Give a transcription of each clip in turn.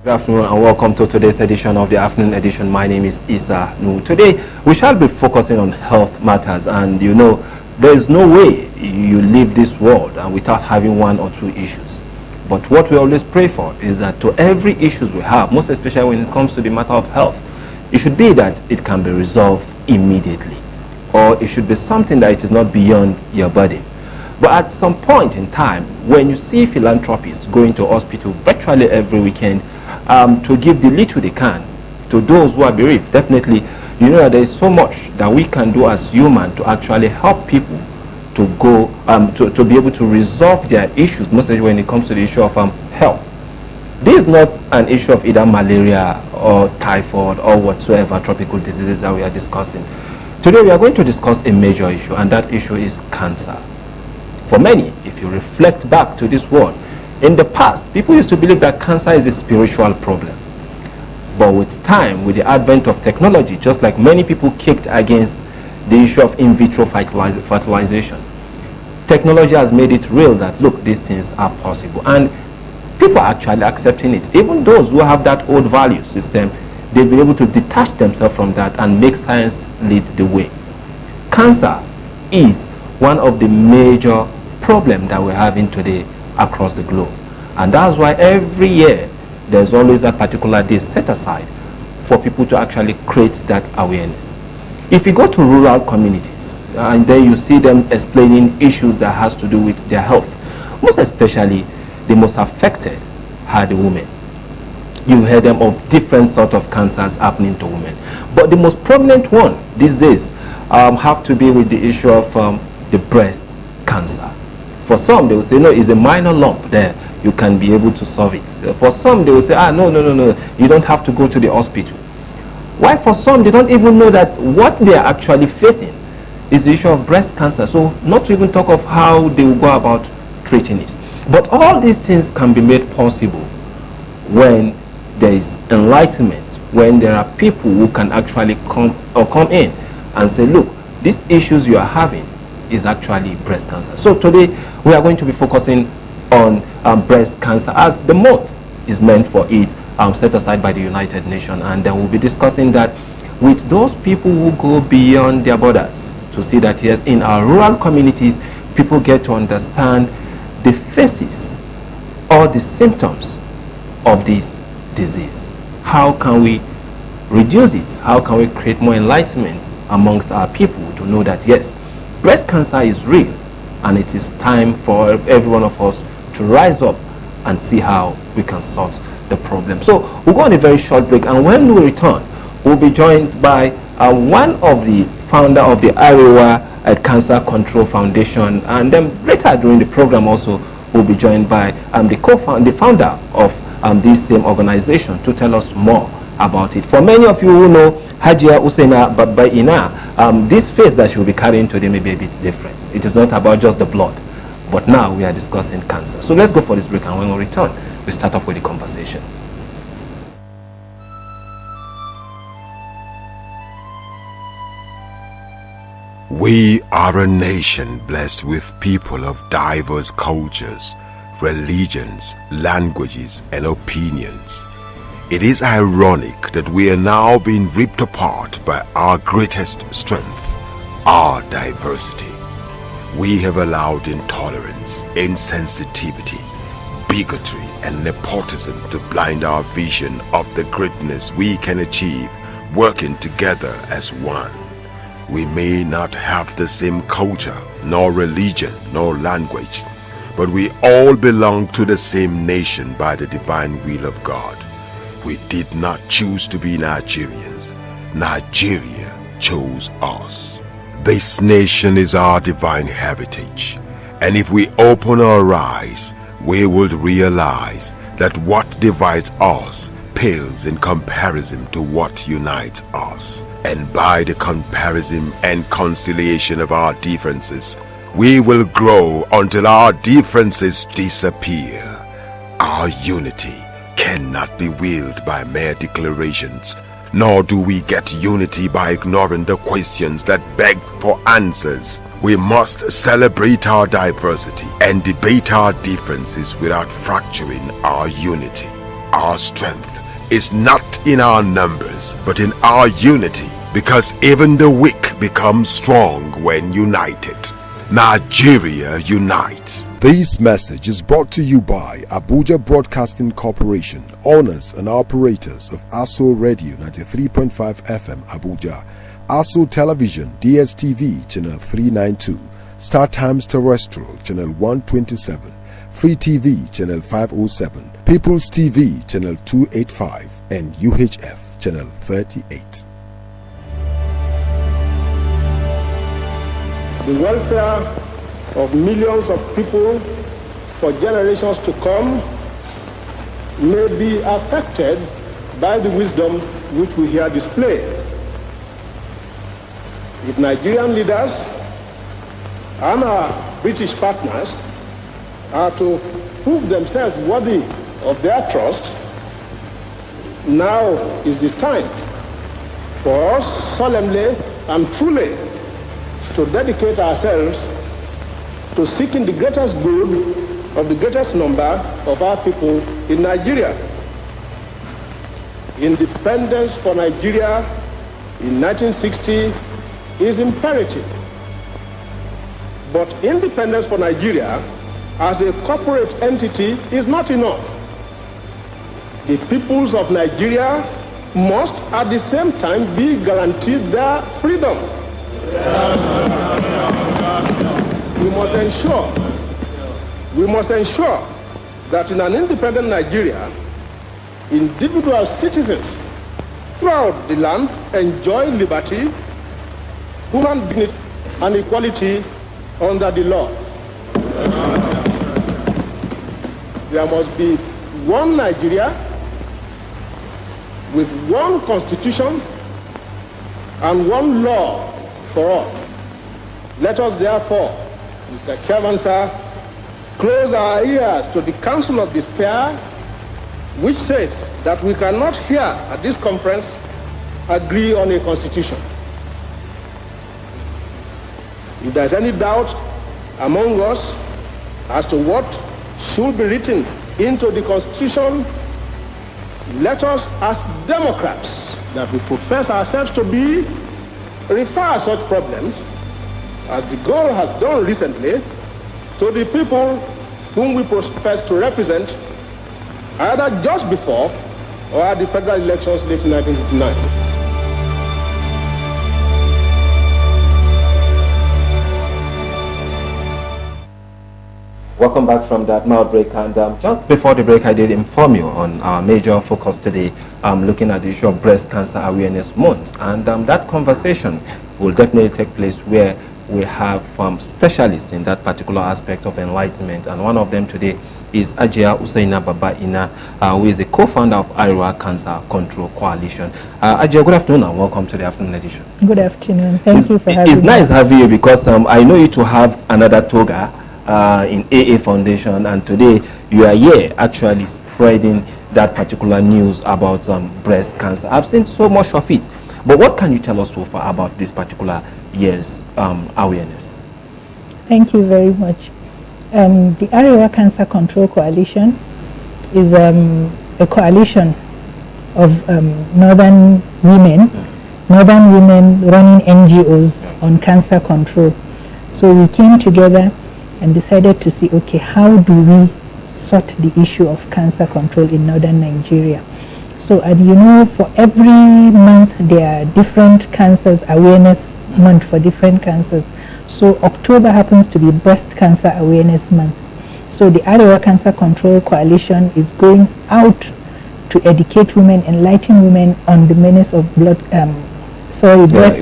Good afternoon and welcome to today's edition of the afternoon edition. My name is Isa Nu. Today we shall be focusing on health matters, and there is no way you leave this world and without having one or two issues. But what we always pray for is that to every issues we have, most especially when it comes to the matter of health, it should be that it can be resolved immediately, or it should be something that it is not beyond your burden. But at some point in time, when you see philanthropists going to hospital virtually every weekend to give the little they can to those who are bereaved, definitely, there is so much that we can do as humans to actually help people to go to be able to resolve their issues, mostly when it comes to the issue of health. This is not an issue of either malaria or typhoid or whatsoever tropical diseases that we are discussing. Today we are going to discuss a major issue, and that issue is cancer. For many, if you reflect back to this world, in the past, people used to believe that cancer is a spiritual problem. But with time, with the advent of technology, just like many people kicked against the issue of in vitro fertilization, technology has made it real that, look, these things are possible. And people are actually accepting it. Even those who have that old value system, they've been able to detach themselves from that and make science lead the way. Cancer is one of the major problems that we're having today across the globe, and that's why every year there's always a particular day set aside for people to actually create that awareness. If you go to rural communities and then you see them explaining issues that has to do with their health, most especially the most affected are the women. You hear them of different sorts of cancers happening to women, but the most prominent one these days have to be with the issue of the breast cancer. For some, they will say, no, it's a minor lump there, you can be able to solve it. For some, they will say, no, you don't have to go to the hospital. Why for some, they don't even know that what they are actually facing is the issue of breast cancer. So not to even talk of how they will go about treating it. But all these things can be made possible when there is enlightenment, when there are people who can actually come in and say, look, these issues you are having is actually breast cancer. So today we are going to be focusing on breast cancer, as the month is meant for it, set aside by the United Nations, and then we'll be discussing that with those people who go beyond their borders to see that, yes, in our rural communities, people get to understand the phases or the symptoms of this disease. How can we reduce it? How can we create more enlightenment amongst our people to know that, yes, breast cancer is real, and it is time for every one of us to rise up and see how we can solve the problem. So we'll go on a very short break, and when we return, we'll be joined by one of the founder of the Arewa Cancer Control Foundation, and then later during the program also we'll be joined by the founder of this same organization to tell us more about it. For many of you who know Hajia Usaina Babbaina, this face that she will be carrying today may be a bit different. It is not about just the blood, but now we are discussing cancer. So let's go for this break, and when we return, we start off with the conversation. We are a nation blessed with people of diverse cultures, religions, languages, and opinions. It is ironic that we are now being ripped apart by our greatest strength, our diversity. We have allowed intolerance, insensitivity, bigotry, and nepotism to blind our vision of the greatness we can achieve working together as one. We may not have the same culture, nor religion, nor language, but we all belong to the same nation by the divine will of God. We did not choose to be Nigerians. Nigeria chose us. This nation is our divine heritage, and if we open our eyes, we would realize that what divides us pales in comparison to what unites us. And by the comparison and conciliation of our differences, we will grow until our differences disappear. Our unity cannot be willed by mere declarations, nor do we get unity by ignoring the questions that beg for answers. We must celebrate our diversity and debate our differences without fracturing our unity. our strength is not in our numbers, but in our unity, because even the weak become strong when united. Nigeria unite. This message is brought to you by Abuja Broadcasting Corporation, owners and operators of ASO Radio 93.5 FM Abuja, ASO Television DSTV Channel 392, Star Times Terrestrial Channel 127, Free TV Channel 507, People's TV Channel 285, and UHF Channel 38. The welfare of millions of people for generations to come may be affected by the wisdom which we here display. If Nigerian leaders and our British partners are to prove themselves worthy of their trust, now is the time for us solemnly and truly to dedicate ourselves to seeking the greatest good of the greatest number of our people in Nigeria. Independence for Nigeria in 1960 is imperative. But independence for Nigeria as a corporate entity is not enough. The peoples of Nigeria must at the same time be guaranteed their freedom. We must ensure that in an independent Nigeria, individual citizens throughout the land enjoy liberty, human dignity, and equality under the law. There must be one Nigeria with one constitution and one law for all. Let us therefore, Mr. Chairman, sir, close our ears to the counsel of despair, which says that we cannot here at this conference agree on a constitution. If there's any doubt among us as to what should be written into the constitution, let us, as Democrats that we profess ourselves to be, refer such problems, as the goal has done recently, to the people whom we profess to represent, either just before or at the federal elections late in 1959. Welcome back from that mild break, and just before the break I did inform you on our major focus today, looking at the issue of Breast Cancer Awareness Month, and that conversation will definitely take place where we have specialists in that particular aspect of enlightenment, and one of them today is Ajia Usaina Baba-Ina, who is a co-founder of Arewa Cancer Control Coalition. Ajia, good afternoon and welcome to the afternoon edition. Good afternoon. Thank you for having me. It's nice having you because I know you to have another toga in AA Foundation, and today you are here actually spreading that particular news about breast cancer. I've seen so much of it, but what can you tell us so far about this particular year's awareness? Thank you very much. The Arewa Cancer Control Coalition is a coalition of northern women running NGOs on cancer control. So we came together and decided to see, okay, how do we sort the issue of cancer control in northern Nigeria? So, you know, for every month there are different cancers, awareness month for different cancers. So October happens to be Breast Cancer Awareness Month. So the Arewa Cancer Control Coalition is going out to educate women, enlighten women on the menace of breast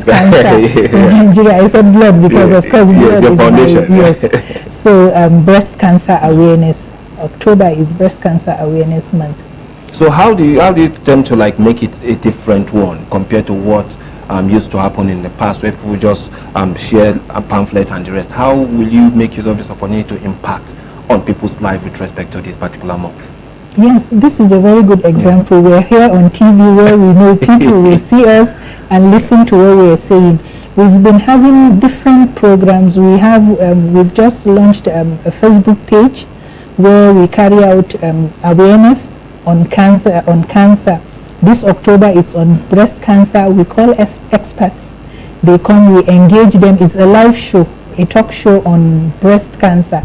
cancer in Nigeria. I said blood because of course blood is my, yes. So breast cancer awareness. October is Breast Cancer Awareness Month. So how do you attempt to make it a different one compared to what used to happen in the past, where people just share a pamphlet and the rest? How will you make use of this opportunity to impact on people's life with respect to this particular month? Yes, this is a very good example. We're here on TV where we know people will see us and listen to what we are saying. We've been having different programs. We've just launched a Facebook page where we carry out awareness on cancer. This October it's on breast cancer. We call experts. They come, we engage them. It's a live show, a talk show on breast cancer.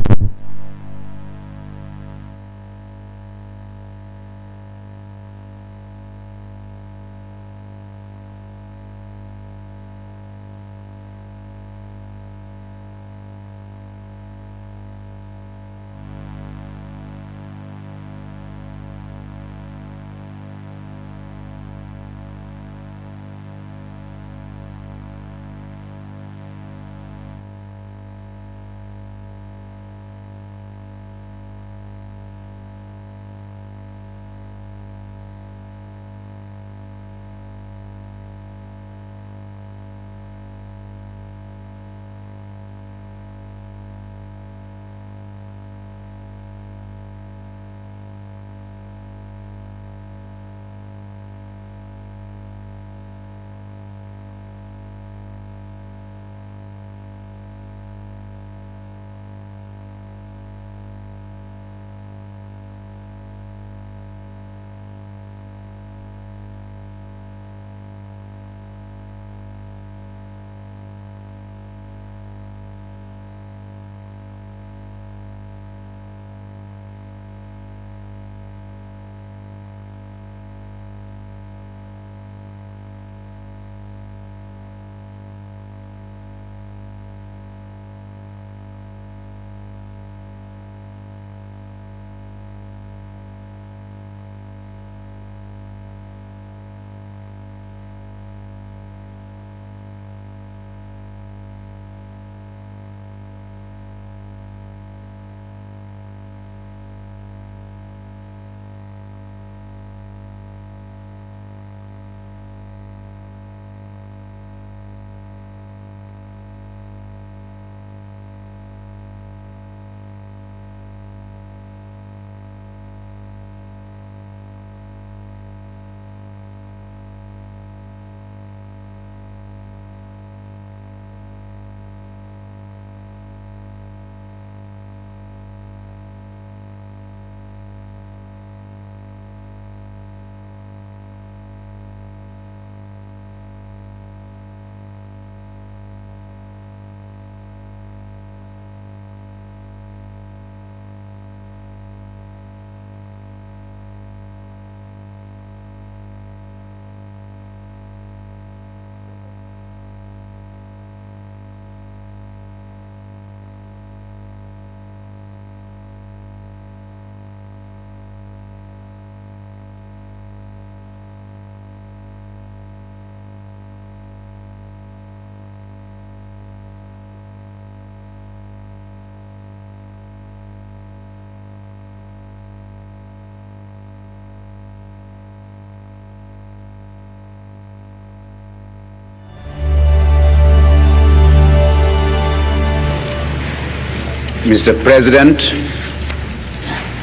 Mr. President,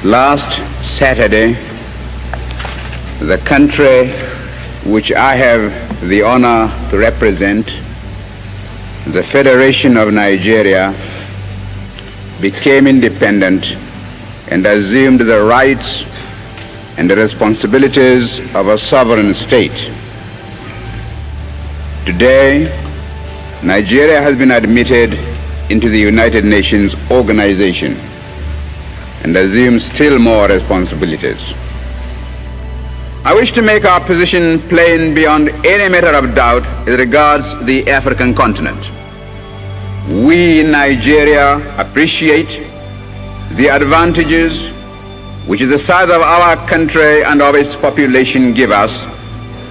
last Saturday, the country which I have the honor to represent, the Federation of Nigeria, became independent and assumed the rights and the responsibilities of a sovereign state. Today, Nigeria has been admitted into the United Nations organization and assumes still more responsibilities. I wish to make our position plain beyond any matter of doubt as regards the African continent. We in Nigeria appreciate the advantages which the size of our country and of its population give us,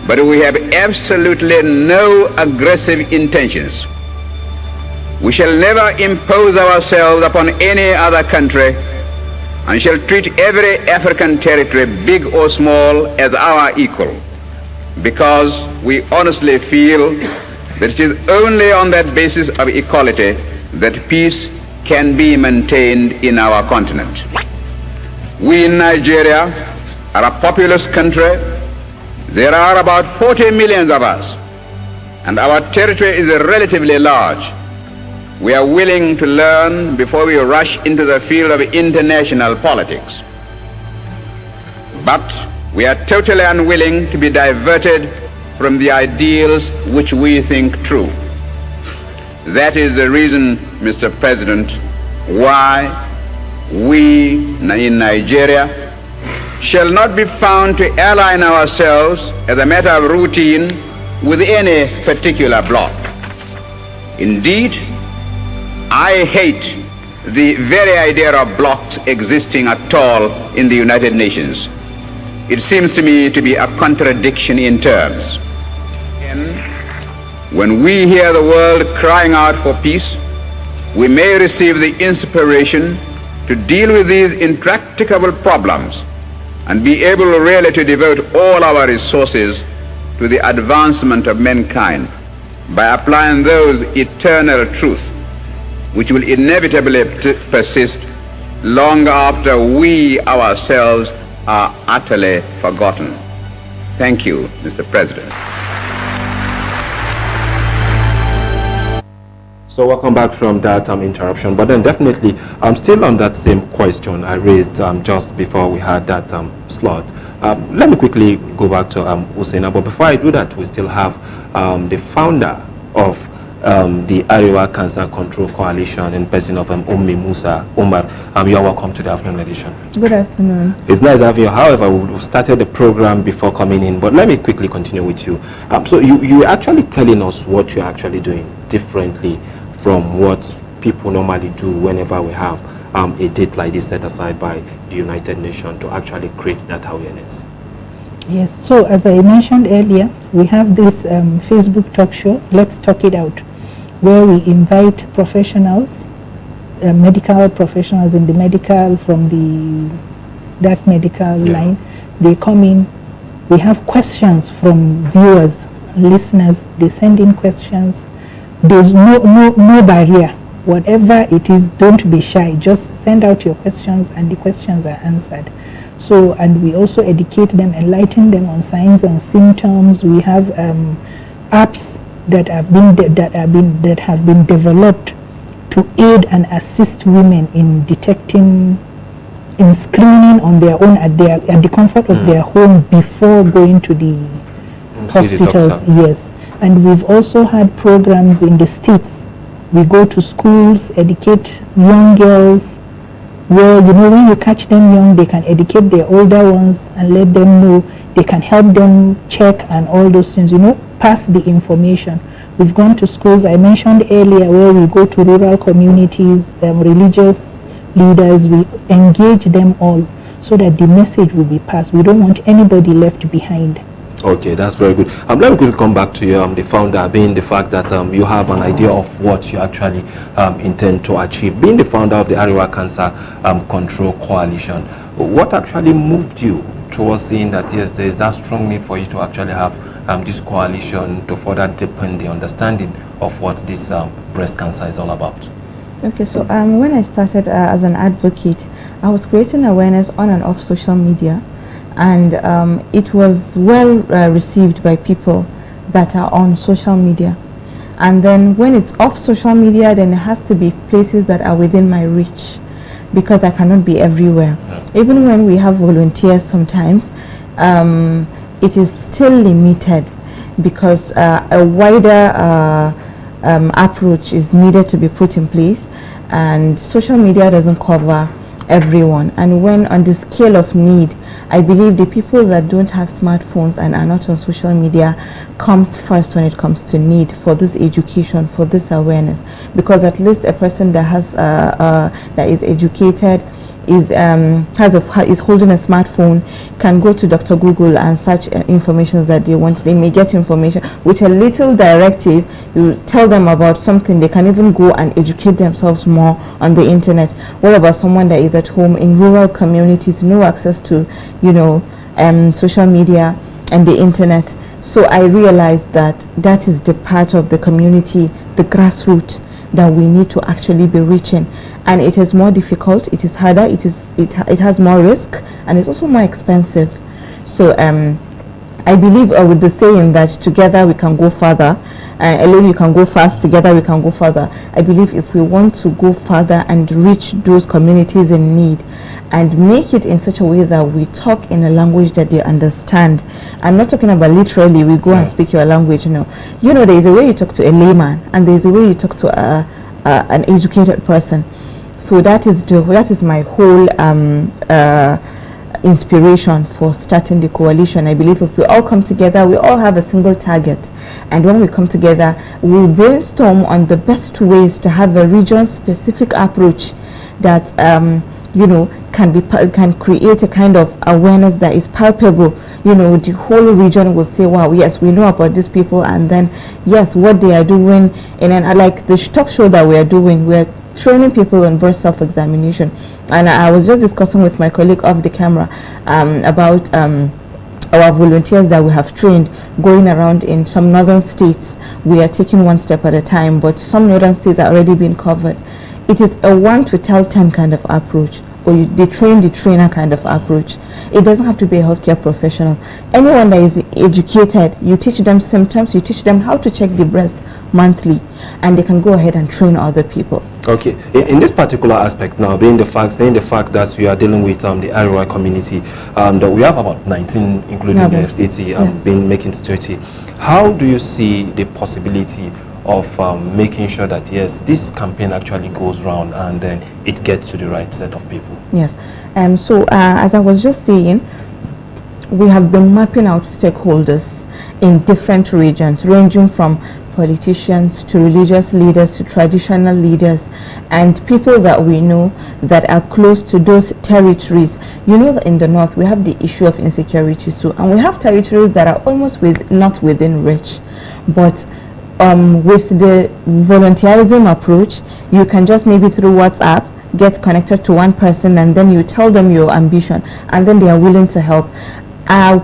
but we have absolutely no aggressive intentions. We shall never impose ourselves upon any other country and shall treat every African territory, big or small, as our equal, because we honestly feel that it is only on that basis of equality that peace can be maintained in our continent. We in Nigeria are a populous country. There are about 40 million of us, and our territory is relatively large. We are willing to learn before we rush into the field of international politics. But we are totally unwilling to be diverted from the ideals which we think true. That is the reason, Mr. President, why we in Nigeria shall not be found to align ourselves as a matter of routine with any particular bloc. Indeed, I hate the very idea of blocs existing at all in the United Nations. It seems to me to be a contradiction in terms. When we hear the world crying out for peace, we may receive the inspiration to deal with these intractable problems and be able really to devote all our resources to the advancement of mankind by applying those eternal truths which will inevitably persist long after we ourselves are utterly forgotten. Thank you, Mr. President. So welcome back from that interruption, but then definitely I'm still on that same question I raised just before we had that slot. Let me quickly go back to Usaina, but before I do that, we still have the founder of the Arewa Cancer Control Coalition in person of Ummi Musa Umar. You are welcome to the afternoon edition. Good afternoon. It's nice having you. However, we've started the program before coming in, but let me quickly continue with you. So you actually telling us what you're actually doing differently from what people normally do whenever we have a date like this set aside by the United Nations to actually create that awareness. Yes, so as I mentioned earlier, we have this Facebook talk show, Let's Talk It Out, where we invite professionals, medical professionals in the medical, from that medical line. They come in, we have questions from viewers, listeners, they send in questions. There's no barrier. Whatever it is, don't be shy. Just send out your questions and the questions are answered. So, and we also educate them, enlighten them on signs and symptoms. We have apps that have been developed to aid and assist women in detecting, in screening on their own at the comfort of their home before going to the hospitals. Yes. And we've also had programs in the States. We go to schools, educate young girls, where, you know, when you catch them young, they can educate their older ones and let them know. They can help them check and all those things, you know, pass the information. We've gone to schools, I mentioned earlier, where we go to rural communities, religious leaders, we engage them all so that the message will be passed. We don't want anybody left behind. Okay, that's very good. Let me quickly come back to you, the founder, being the fact that you have an idea of what you actually intend to achieve. Being the founder of the Arewa Cancer Control Coalition, what actually moved you towards saying that, yes, there is that strong need for you to actually have this coalition to further deepen the understanding of what this breast cancer is all about? Okay, so when I started as an advocate, I was creating awareness on and off social media. And it was well received by people that are on social media. And then when it's off social media, then it has to be places that are within my reach, because I cannot be everywhere. Even when we have volunteers sometimes, it is still limited, because a wider approach is needed to be put in place, and social media doesn't cover everyone. And when on the scale of need, I believe the people that don't have smartphones and are not on social media comes first when it comes to need for this education, for this awareness, because at least a person that has that is educated, is holding a smartphone, can go to Dr. Google and search information that they want. They may get information with a little directive. You tell them about something, they can even go and educate themselves more on the internet. What about someone that is at home in rural communities, no access to, you know, social media and the internet? So I realized that that is the part of the community, the grassroots, that we need to actually be reaching. And it is more difficult, it is harder, it has more risk, and it's also more expensive. So I believe with the saying that together we can go further, alone you can go fast, together we can go further. I believe if we want to go further and reach those communities in need and make it in such a way that we talk in a language that they understand. I'm not talking about literally we go and speak your language, there is a way you talk to a layman and there's a way you talk to an educated person. So that is my whole inspiration for starting the coalition. I believe if we all come together, we all have a single target, and when we come together, we brainstorm on the best ways to have a region-specific approach that can create a kind of awareness that is palpable. The whole region will say, wow, yes, we know about these people, and then yes, what they are doing. And then like the talk show that we are doing, we're training people on breast self-examination. And I was just discussing with my colleague off the camera about our volunteers that we have trained going around in some northern states. We are taking one step at a time, but some northern states are already being covered. It is a one to tell 10 kind of approach, or they train the trainer kind of approach. It doesn't have to be a healthcare professional. Anyone that is educated, you teach them symptoms, you teach them how to check the breast monthly, and they can go ahead and train other people. Okay, in this particular aspect now, saying the fact that we are dealing with the Ariwa community, that we have about 19, including the FCT, being making to 30. How do you see the possibility of making sure that yes, this campaign actually goes round and then it gets to the right set of people? Yes, so as I was just saying, we have been mapping out stakeholders in different regions, ranging from politicians to religious leaders to traditional leaders and people that we know that are close to those territories. That in the north we have the issue of insecurity too, and we have territories that are almost not within reach, but with the volunteerism approach, you can just maybe through WhatsApp get connected to one person and then you tell them your ambition and then they are willing to help.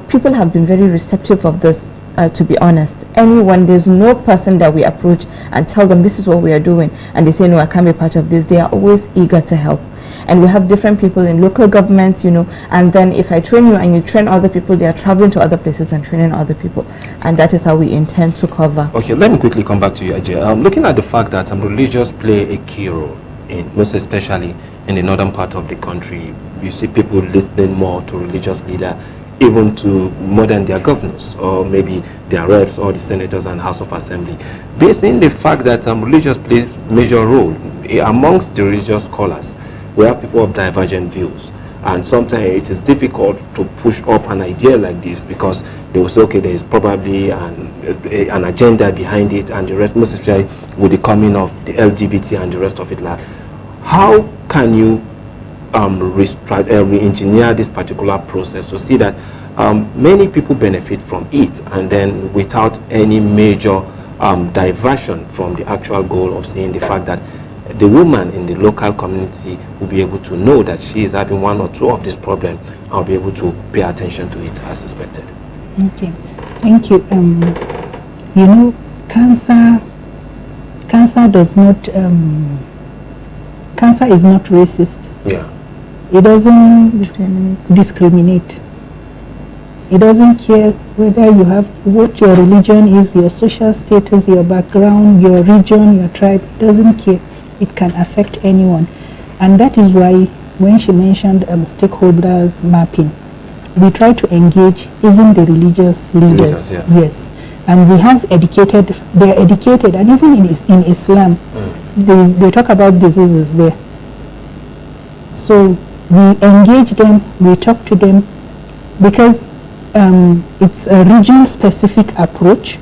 People have been very receptive of this. To be honest, there's no person that we approach and tell them this is what we are doing and they say no, I can't be part of this. They are always eager to help. And we have different people in local governments, and then if I train you and you train other people, they are traveling to other places and training other people, and that is how we intend to cover. Okay, let me quickly come back to you, Ajay. Looking at the fact that religious play a key role most especially in the northern part of the country, you see people listening more to religious leaders, even to more than their governors or maybe their reps or the senators and House of Assembly. Based on the fact that religious plays major role amongst the religious scholars, we have people of divergent views, and sometimes it is difficult to push up an idea like this because they will say, okay, there is probably an agenda behind it, and the rest, most especially with the coming of the LGBT and the rest of it. How can you re-engineer this particular process to see that many people benefit from it, and then without any major diversion from the actual goal of seeing the fact that the woman in the local community will be able to know that she is having one or two of this problem and will be able to pay attention to it as expected? Okay, thank you. Cancer does not cancer is not racist. Yeah. It doesn't discriminate. It doesn't care whether you have what your religion is, your social status, your background, your region, your tribe. It doesn't care. It can affect anyone. And that is why when she mentioned stakeholders mapping, we try to engage even the religious leaders. Yes. And we have educated, they are educated, and even in Islam, they talk about diseases there. So we engage them, we talk to them, because it's a region-specific approach.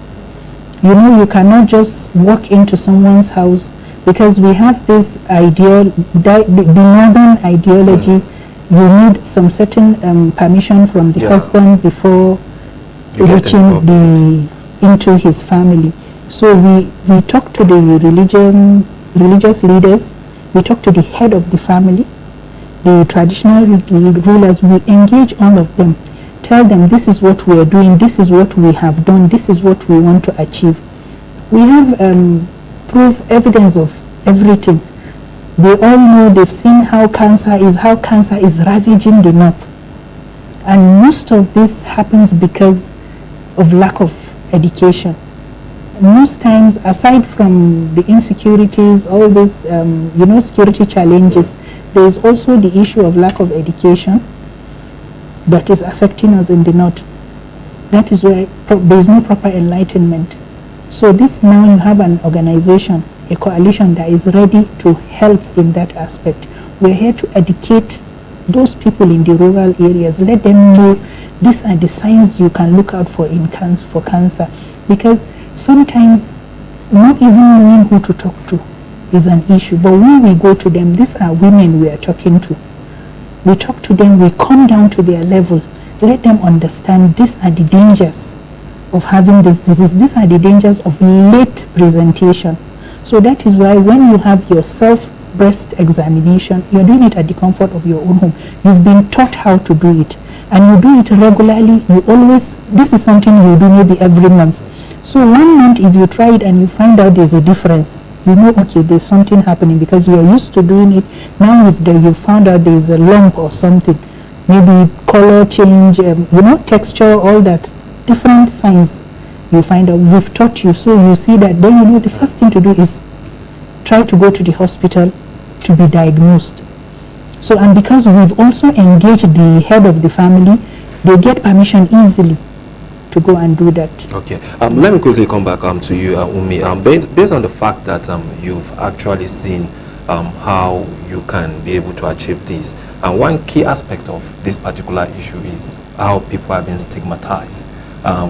You cannot just walk into someone's house, because we have this the northern ideology. You need some certain permission from the husband before reaching into his family. So we talk to the religious leaders, we talk to the head of the family, the traditional rulers. We engage all of them, tell them this is what we are doing, this is what we have done, this is what we want to achieve. We have proof, evidence of everything. They all know, they've seen how cancer is ravaging the north. And most of this happens because of lack of education. most times, aside from the insecurities, all these, security challenges, there is also the issue of lack of education that is affecting us in the north. That is where there is no proper enlightenment. So this now you have an organization, a coalition that is ready to help in that aspect. We're here to educate those people in the rural areas, let them know these are the signs you can look out for for cancer, because sometimes not even knowing who to talk to is an issue. But when we go to them, these are women we are talking to. We talk to them, we come down to their level, let them understand these are the dangers of having this disease. These are the dangers of late presentation. So that is why when you have your self-breast examination, you're doing it at the comfort of your own home. You've been taught how to do it, and you do it regularly. You always, this is something you do maybe every month. So 1 month, if you try it and you find out there's a difference, you know, okay, there's something happening, because you are used to doing it. Now if you found out there's a lump or something, maybe color change, texture, all that, different signs you find out, we've taught you. So you see that, then you know the first thing to do is try to go to the hospital to be diagnosed. So, and because we've also engaged the head of the family, they get permission easily to go and do that. Okay, let me quickly come back to you, Umi. Based on the fact that you've actually seen how you can be able to achieve this, and one key aspect of this particular issue is how people have been stigmatized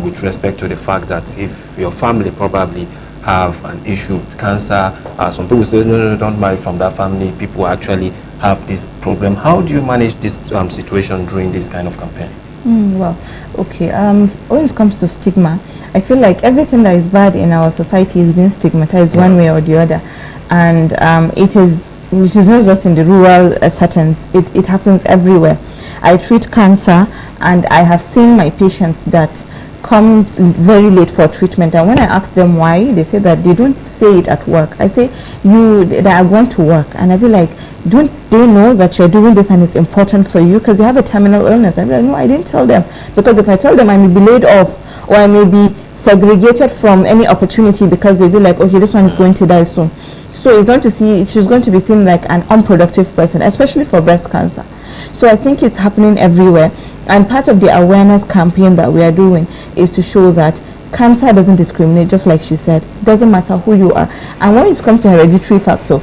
with respect to the fact that if your family probably have an issue with cancer, some people say, no, don't marry from that family. People actually have this problem. How do you manage this situation during this kind of campaign? Well, okay, when it comes to stigma, I feel like everything that is bad in our society is being stigmatized one way or the other, and it is not just in the rural settings, it happens everywhere. I treat cancer, and I have seen my patients that come very late for treatment, and when I ask them why, they say that they don't say it at work. I say, they are going to work, and I be like, don't they know that you're doing this and it's important for you because they have a terminal illness? I be like, no, I didn't tell them, because if I tell them, I may be laid off, or I may be segregated from any opportunity, because they'll be like, okay, this one is going to die soon. So she's going to be seen like an unproductive person, especially for breast cancer. So I think it's happening everywhere, and part of the awareness campaign that we are doing is to show that cancer doesn't discriminate, just like she said. It doesn't matter who you are. And when it comes to hereditary factor,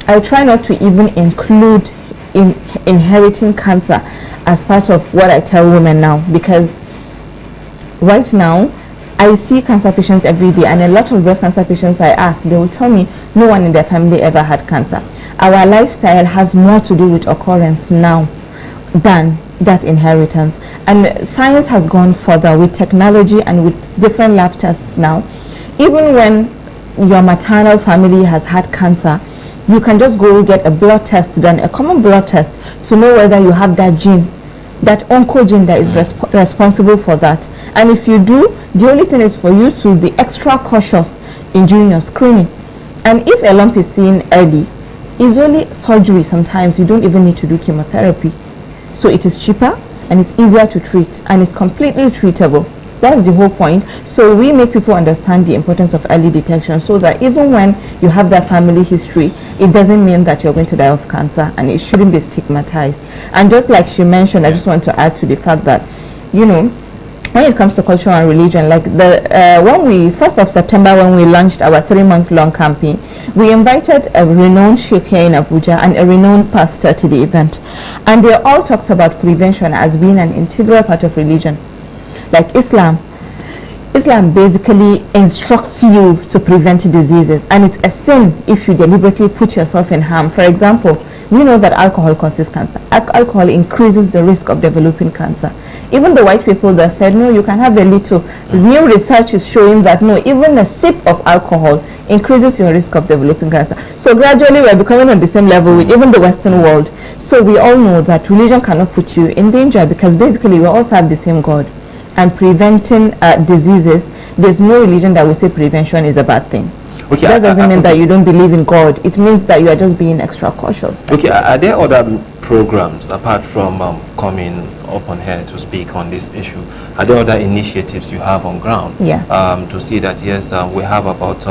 I try not to even include inheriting cancer as part of what I tell women now, because right now I see cancer patients every day, and a lot of breast cancer patients I ask, they will tell me no one in their family ever had cancer. Our lifestyle has more to do with occurrence now than that inheritance, and science has gone further with technology and with different lab tests now. Even when your maternal family has had cancer, you can just go get a blood test done, a common blood test, to know whether you have that gene, that oncogene that is responsible for that. And if you do, the only thing is for you to be extra cautious in doing your screening. And if a lump is seen early, it's only surgery sometimes. You don't even need to do chemotherapy. So it is cheaper, and it's easier to treat, and it's completely treatable. That's the whole point. So we make people understand the importance of early detection, so that even when you have that family history, it doesn't mean that you're going to die of cancer, and it shouldn't be stigmatized. And just like she mentioned, I just want to add to the fact that, when it comes to culture and religion, like when we 1st of September, when we launched our 3-month-long campaign, we invited a renowned sheikh here in Abuja and a renowned pastor to the event, and they all talked about prevention as being an integral part of religion. Like Islam basically instructs you to prevent diseases, and it's a sin if you deliberately put yourself in harm. For example, we know that alcohol causes cancer. Alcohol increases the risk of developing cancer. Even the white people that said, no, you can have a little, new research is showing that no, even a sip of alcohol increases your risk of developing cancer. So gradually we're becoming on the same level with even the Western world. So we all know that religion cannot put you in danger, because basically we all serve the same God. And preventing diseases, there's no religion that will say prevention is a bad thing. Okay, that doesn't mean that you don't believe in God. It means that you are just being extra cautious. Okay, are there other programs apart from coming up on here to speak on this issue. Are there other initiatives you have on ground? Yes. To see that, yes, we have about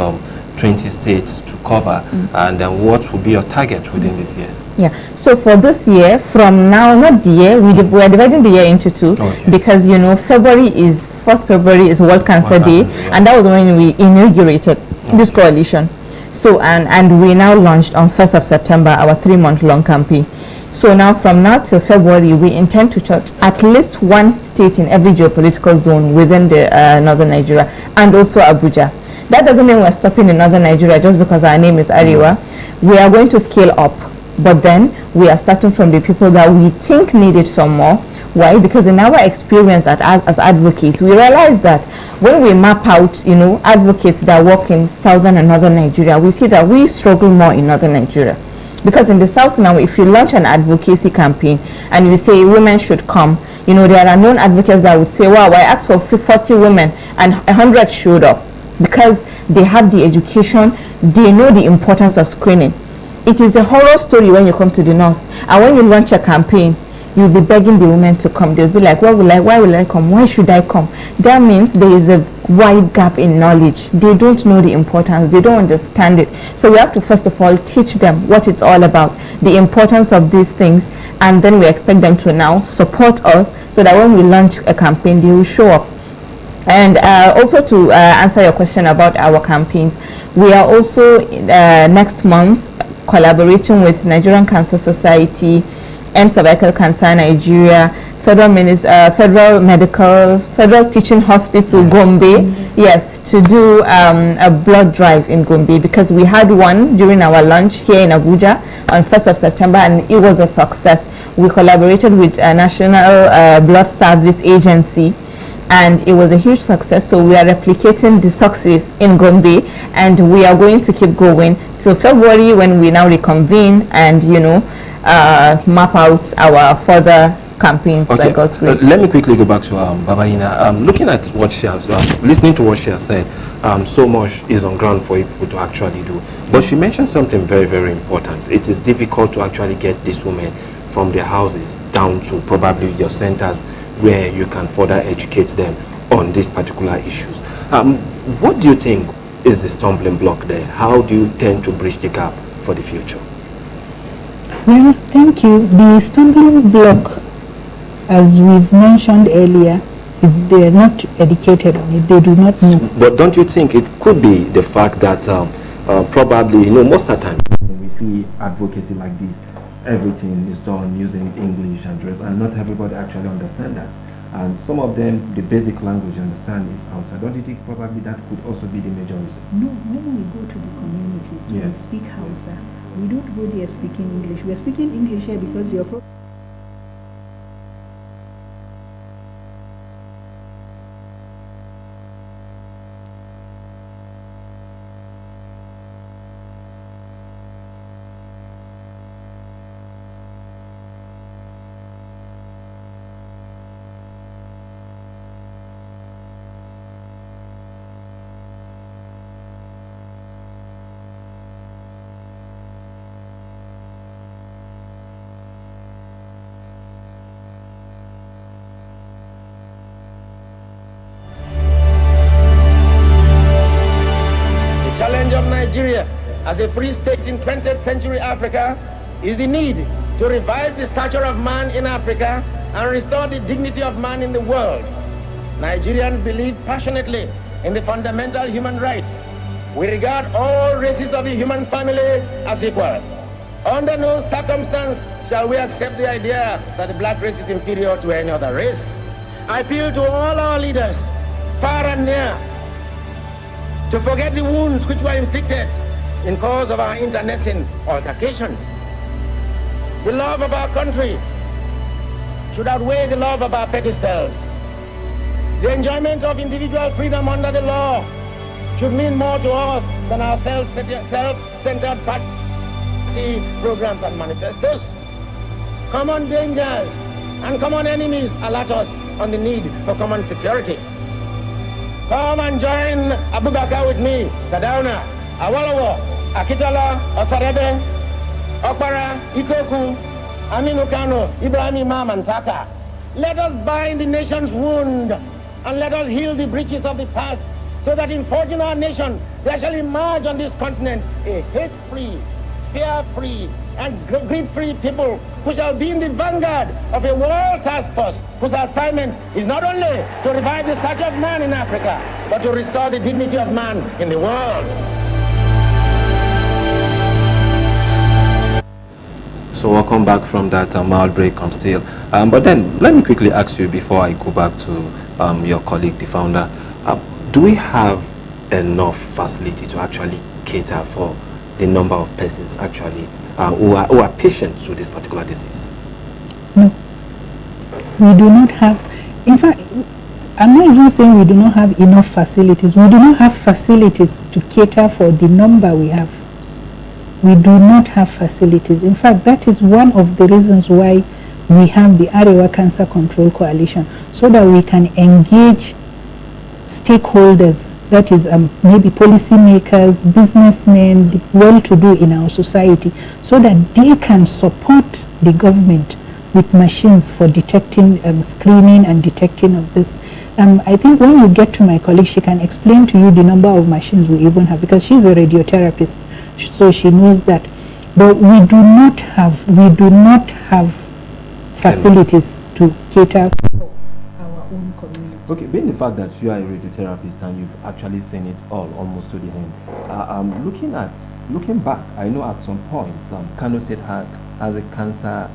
20 states to cover, and then what will be your target within this year? Yeah, so for this year, from now, not the year, we are dividing the year into two, because, you know, 4th February is World Cancer Day, and that was when we inaugurated this coalition. So, and we now launched on 1st of September, our 3-month-long campaign. So now, from now till February, we intend to touch at least one state in every geopolitical zone within the northern Nigeria, and also Abuja. That doesn't mean we're stopping in northern Nigeria just because our name is Ariwa. We are going to scale up, but then we are starting from the people that we think needed some more. Why? Because in our experience as advocates, we realize that when we map out, you know, advocates that work in southern and northern Nigeria, we see that we struggle more in northern Nigeria. Because in the south now, if you launch an advocacy campaign and you say women should come, you know, there are known advocates that would say, wow, I asked for 40 women and 100 showed up, because they have the education, they know the importance of screening. It is a horror story when you come to the north, and when you launch a campaign, you'll be begging the women to come. They'll be like, why will I come? Why should I come? That means there is a wide gap in knowledge. They don't know the importance. They don't understand it. So we have to first of all teach them what it's all about, the importance of these things, and then we expect them to now support us so that when we launch a campaign, they will show up. And also to answer your question about our campaigns, we are also next month collaborating with Nigerian Cancer Society, End Cervical Cancer Nigeria, Federal Teaching Hospital Gombe, yes, to do a blood drive in Gombe, because we had one during our launch here in Abuja on 1st of September, and it was a success. We collaborated with a National Blood Service Agency, and it was a huge success. So we are replicating the success in Gombe, and we are going to keep going till February, when we now reconvene and, you know, map out our further campaigns. Okay. By God's grace. Let me quickly go back to Babayina. Looking at what she has, listening to what she has said, so much is on ground for people to actually do. But she mentioned something very, very important. It is difficult to actually get these women from their houses down to probably your centers, where you can further educate them on these particular issues. What do you think is the stumbling block there? How do you tend to bridge the gap for the future? Well, thank you. The stumbling block, as we've mentioned earlier, is they're not educated on it. They do not know. But don't you think it could be the fact that probably, you know, most of the time when we see advocacy like this, everything is done using English and dress, and not everybody actually understand that. And some of them, the basic language you understand is Hausa. Don't you think probably that could also be the major reason? No, when we go to the communities, we speak Hausa. We don't go there speaking English. We are speaking English here because you're Nigeria as a free state in 20th century Africa is the need to revive the stature of man in Africa and restore the dignity of man in the world. Nigerians believe passionately in the fundamental human rights. We regard all races of the human family as equal. Under no circumstance shall we accept the idea that the black race is inferior to any other race. I appeal to all our leaders, far and near, to forget the wounds which were inflicted in cause of our internecine altercations. The love of our country should outweigh the love of our petty selves. The enjoyment of individual freedom under the law should mean more to us than our self-centered party programs and manifestos. Common dangers and common enemies alert us on the need for common security. Come and join Abubakar with me, Sadauna, Awolowo, Akitola, Ofarebe, Okpara, Ikoku, Aminu Kano, Ibrahim Imam, and Taka Let us bind the nation's wound and let us heal the breaches of the past so that in forging our nation, there shall emerge on this continent a hate-free, fear-free, and greed-free people who shall be in the vanguard of a world task force whose assignment is not only to revive the stature of man in Africa, but to restore the dignity of man in the world. So welcome back from that mild break still. But then let me quickly ask you before I go back to your colleague, the founder, do we have enough facility to actually cater for the number of persons actually who are patients with this particular disease? No, we do not have. In fact, I'm not even saying we do not have enough facilities. We do not have facilities to cater for the number we have. We do not have facilities. In fact, that is one of the reasons why we have the Arewa Cancer Control Coalition, so that we can engage stakeholders, that is maybe policymakers, businessmen, the well-to-do in our society, so that they can support the government with machines for detecting, screening and detecting of this. I think when you get to my colleague, she can explain to you the number of machines we even have, because she's a radiotherapist, so she knows that. But we do not have facilities to cater for our own community. Okay, being the fact that you are a radiotherapist and you've actually seen it all almost to the end, looking back, I know at some point Kano State has a cancer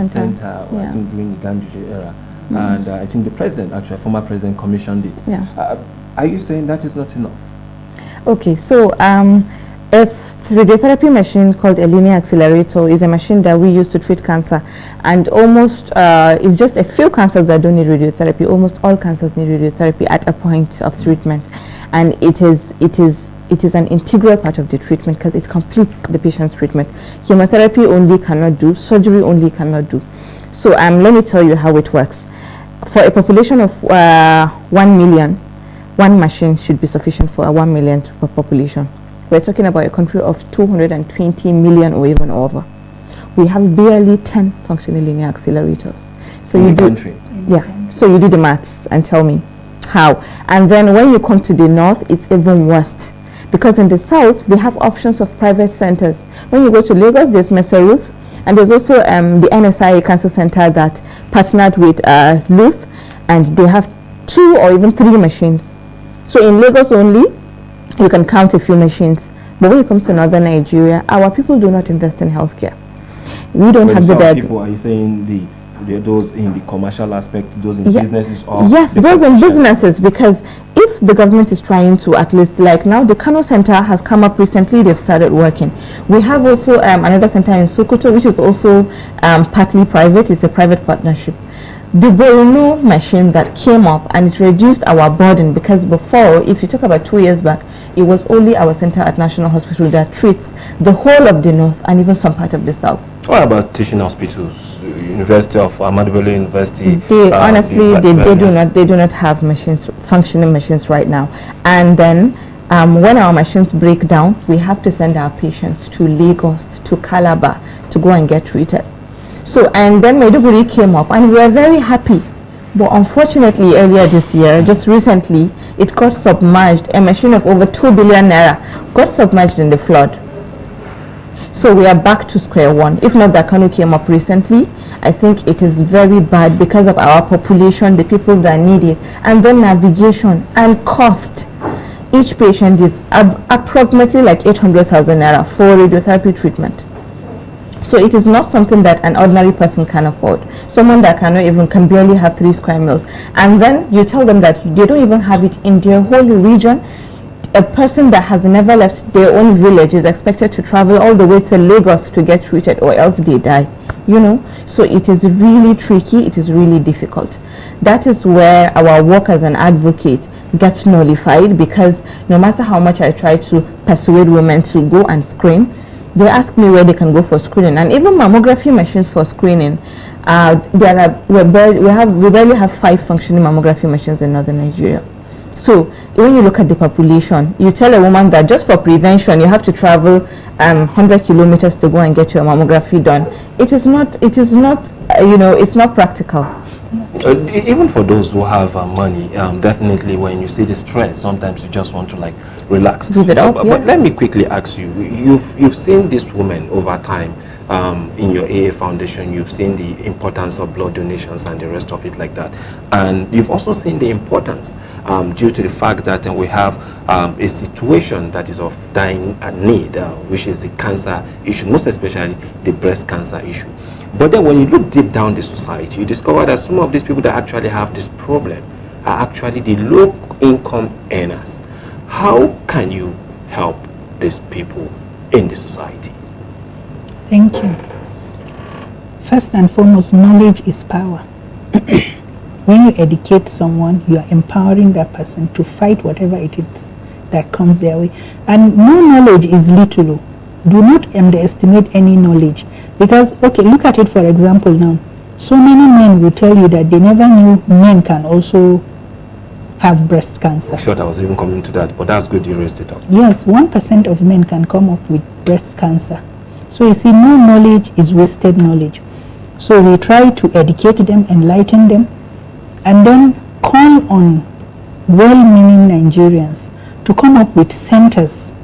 center I think during the Gandhi era, and I think the president, actually former president, commissioned it. Yeah. Are you saying that is not enough? Okay, so a radiotherapy machine called a linear accelerator is a machine that we use to treat cancer, and almost it's just a few cancers that don't need radiotherapy. Almost all cancers need radiotherapy at a point of treatment, and it is an integral part of the treatment because it completes the patient's treatment. Chemotherapy only cannot do, surgery only cannot do. So let me tell you how it works. For a population of 1 million, one machine should be sufficient for a 1 million population. We're talking about a country of 220 million or even over. We have barely 10 functional linear accelerators. So in the country? Yeah. So you do the maths and tell me how. And then when you come to the north, it's even worse. Because in the south, they have options of private centers. When you go to Lagos, there's Mesa Ruth, and there's also the NSI Cancer Center that partnered with Luth, and they have 2 or even 3 machines. So in Lagos only, you can count a few machines. But when it comes to northern Nigeria, our people do not invest in healthcare. We don't have the people, are you saying those in the commercial aspect, those in businesses? Or yes, those in businesses, because if the government is trying to, at least like now the Kano Center has come up recently, they've started working. We have also another center in Sokoto, which is also partly private. It's a private partnership. The Borno machine that came up, and it reduced our burden, because before, if you talk about 2 years back, it was only our center at National Hospital that treats the whole of the north and even some part of the south. What about teaching hospitals? University of Ahmadu Bello University? They honestly, they do not have machines, functioning machines right now. And then when our machines break down, we have to send our patients to Lagos, to Calabar, to go and get treated. So, and then Maiduguri came up, and we were very happy. But unfortunately, earlier this year, just recently, it got submerged. A machine of over 2 billion naira got submerged in the flood. So we are back to square one. If not that Kano came up recently, I think it is very bad because of our population, the people that need it, and then navigation and cost. Each patient is approximately like 800,000 naira for radiotherapy treatment. So it is not something that an ordinary person can afford. Someone that can barely have 3 square meals. And then you tell them that they don't even have it in their whole region. A person that has never left their own village is expected to travel all the way to Lagos to get treated, or else they die. You know, so it is really tricky. It is really difficult. That is where our work as an advocate gets nullified, because no matter how much I try to persuade women to go and screen, they ask me where they can go for screening. And even mammography machines for screening, we barely have 5 functioning mammography machines in northern Nigeria. So when you look at the population, you tell a woman that just for prevention you have to travel 100 kilometers to go and get your mammography done. It is not, it's not practical. Even for those who have money, definitely when you see the stress, sometimes you just want to like relax. Give it up, But yes. let me quickly ask you, you've seen this woman over time in your AA Foundation, you've seen the importance of blood donations and the rest of it like that. And you've also seen the importance due to the fact that we have a situation that is of dying need, which is the cancer issue, most especially the breast cancer issue. But then when you look deep down the society, you discover that some of these people that actually have this problem are actually the low-income earners. How can you help these people in the society? Thank you. First and foremost, knowledge is power. When you educate someone, you are empowering that person to fight whatever it is that comes their way. And no knowledge is little. Do not underestimate any knowledge. Because, okay, look at it for example now. So many men will tell you that they never knew men can also have breast cancer. I thought I was even coming to that, but that's good you raised it up. Yes, 1% of men can come up with breast cancer. So you see, no knowledge is wasted knowledge. So we try to educate them, enlighten them, and then call on well-meaning Nigerians to come up with centers,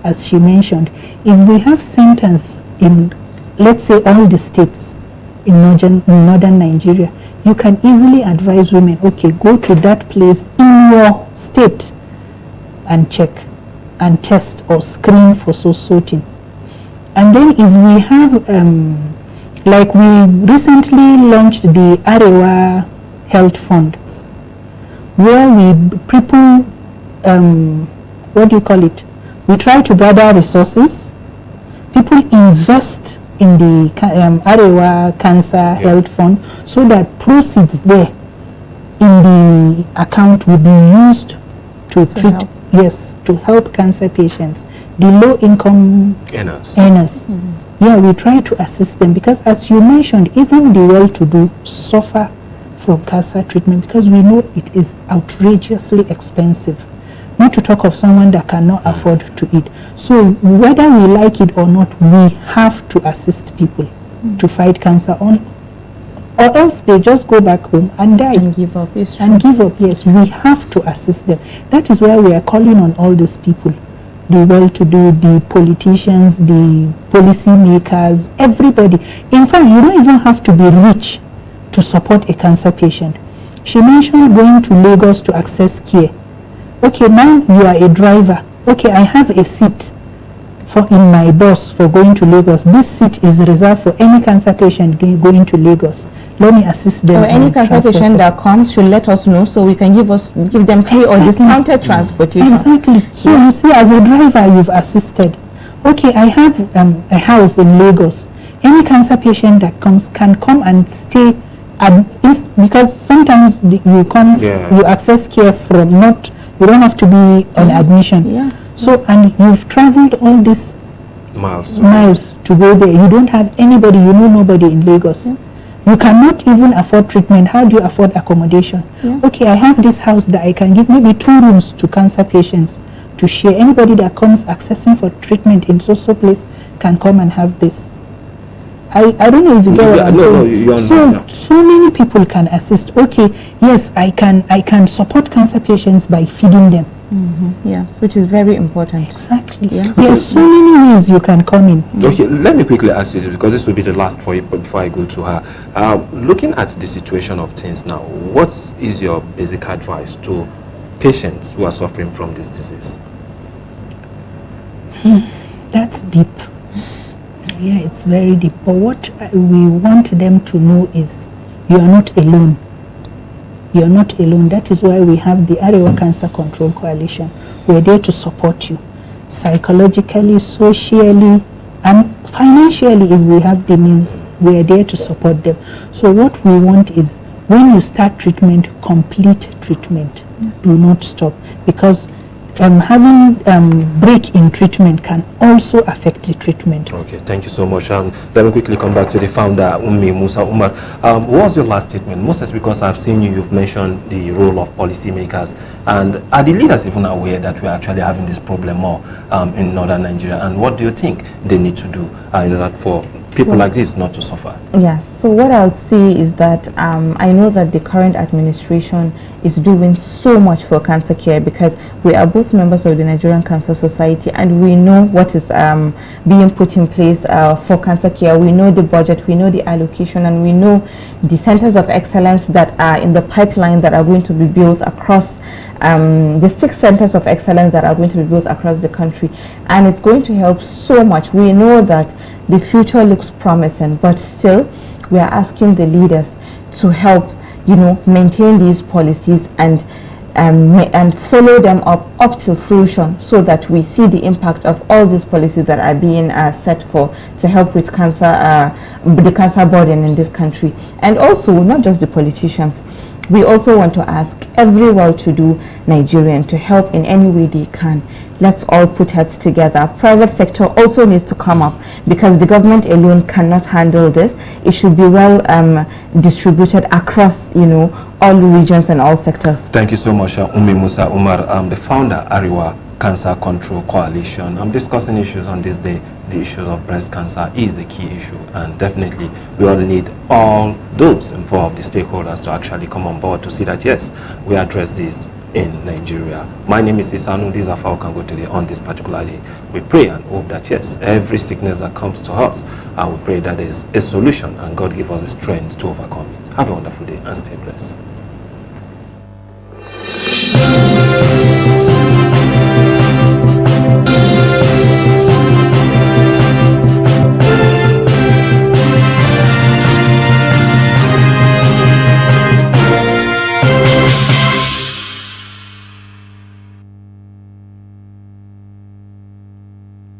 as she mentioned. If we have centers in, let's say, all the states in northern Nigeria, you can easily advise women, okay, go to that place in your state and check and test or screen for so thing. And then if we have, like we recently launched the Arewa Health Fund, where we people, what do you call it? We try to gather resources. People invest in the Arewa Cancer Health Fund so that proceeds there in the account will be used to treat, help. yes, to help cancer patients, the low-income earners. Yeah, we try to assist them because, as you mentioned, even the well-to-do suffer from cancer treatment because we know it is outrageously expensive. Not to talk of someone that cannot afford to eat. So whether we like it or not, we have to assist people to fight cancer on, or else they just go back home and die. And give up. And give up, yes. We have to assist them. That is why we are calling on all these people, the well-to-do, the politicians, the policy makers, everybody. In fact, you don't even have to be rich to support a cancer patient. She mentioned going to Lagos to access care. Okay, now you are a driver. Okay, I have a seat in my bus for going to Lagos. This seat is reserved for any cancer patient going to Lagos. Let me assist them. Or any cancer patient that comes should let us know so we can give them free or discounted transportation. Exactly. So you see, as a driver, you've assisted. Okay, I have a house in Lagos. Any cancer patient that comes can come and stay because sometimes you access care from you don't have to be on admission. Yeah. So, and you've traveled all these miles to go there. You don't have anybody, you know nobody in Lagos. Yeah. You cannot even afford treatment. How do you afford accommodation? Yeah. Okay, I have this house that I can give maybe 2 rooms to cancer patients to share. Anybody that comes accessing for treatment in so place can come and have this. I don't know if you get what I'm saying. So many people can assist. Okay, yes, I can support cancer patients by feeding them. Yes, which is very important. Exactly. Yeah. There are so many ways you can come in. Okay, let me quickly ask you this because this will be the last for you before I go to her. Looking at the situation of things now, what is your basic advice to patients who are suffering from this disease? That's deep. Yeah, it's very deep. But what we want them to know is you are not alone. You are not alone. That is why we have the Arewa Cancer Control Coalition. We are there to support you psychologically, socially, and financially if we have the means. We are there to support them. So what we want is when you start treatment, complete treatment. Do not stop, because having break in treatment can also affect the treatment. Okay, thank you so much. Let me quickly come back to the founder, Ummi Musa Umar. What was your last statement? Mostly because I've seen you've mentioned the role of policymakers, and are the leaders even aware that we're actually having this problem more in northern Nigeria? And what do you think they need to do in order for people like this not to suffer? Yes, so what I would say is that I know that the current administration is doing so much for cancer care, because we are both members of the Nigerian Cancer Society, and we know what is being put in place for cancer care. We know the budget, we know the allocation, and we know the centers of excellence that are in the pipeline that are going to be built across the 6 centers of excellence that are going to be built across the country, and it's going to help so much. We know that the future looks promising, but still we are asking the leaders to help, you know, maintain these policies and follow them up till fruition, so that we see the impact of all these policies that are being set for to help with cancer, the cancer burden in this country. And also, not just the politicians, we also want to ask every well-to-do Nigerian to help in any way they can. Let's all put heads together. Private sector also needs to come up, because the government alone cannot handle this. It should be well distributed across, you know, all regions and all sectors. Thank you so much, Ummi Musa Umar, the founder, Ariwa Cancer Control Coalition. I'm discussing issues on this day. The issues of breast cancer is a key issue, and definitely we all need all those involved, the stakeholders, to actually come on board to see that, yes, we address this in Nigeria. My name is Isanu. This is how we can go today on this particular day. We pray and hope that, yes, every sickness that comes to us, and we pray that there is a solution, and God give us the strength to overcome it. Have a wonderful day and stay blessed.